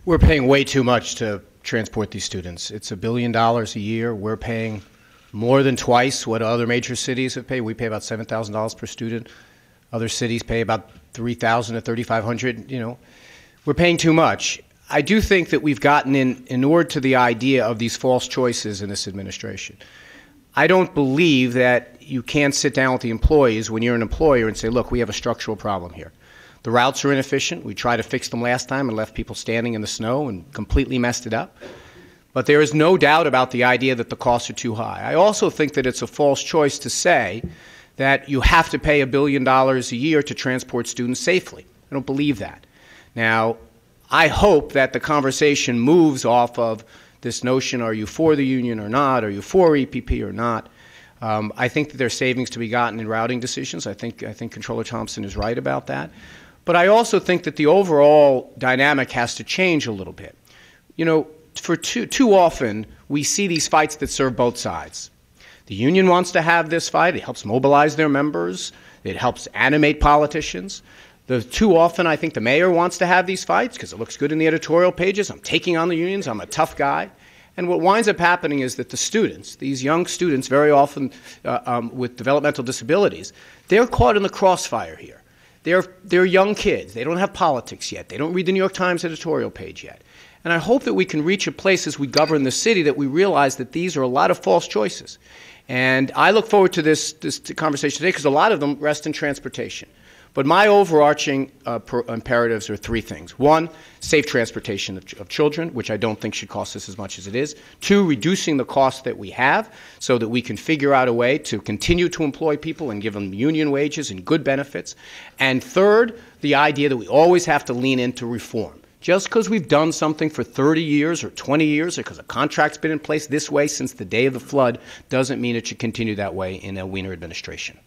We're paying way too much to transport these students. It's $1 billion a year. We're paying more than twice what other major cities have paid. We pay about $7,000 per student. Other cities pay about $3,000 to $3,500. You know, we're paying too much. I do think that we've gotten inured to the idea of these false choices in this administration. I don't believe that you can't sit down with the employees when you're an employer and say, look, we have a structural problem here. The routes are inefficient. We tried to fix them last time and left people standing in the snow and completely messed it up. But there is no doubt about the idea that the costs are too high. I also think that it's a false choice to say that you have to pay $1 billion a year to transport students safely. I don't believe that. Now, I hope that the conversation moves off of this notion, are you for the union or not? Are you for EPP or not? I think that there's savings to be gotten in routing decisions. I think Comptroller Thompson is right about that. But I also think that the overall dynamic has to change a little bit. You know, for too often, we see these fights that serve both sides. The union wants to have this fight. It helps mobilize their members. It helps animate politicians. Too often, I think the mayor wants to have these fights because it looks good in the editorial pages. I'm taking on the unions. I'm a tough guy. And what winds up happening is that the students, these young students, very often with developmental disabilities, they're caught in the crossfire here. They're young kids. They don't have politics yet. They don't read the New York Times editorial page yet. And I hope that we can reach a place as we govern the city that we realize that these are a lot of false choices. And I look forward to this conversation today because a lot of them rest in transportation. But my overarching imperatives are three things. One, safe transportation of children, which I don't think should cost us as much as it is. Two, reducing the cost that we have so that we can figure out a way to continue to employ people and give them union wages and good benefits. And third, the idea that we always have to lean into reform. Just because we've done something for 30 years or 20 years or because a contract's been in place this way since the day of the flood doesn't mean it should continue that way in a Wiener administration.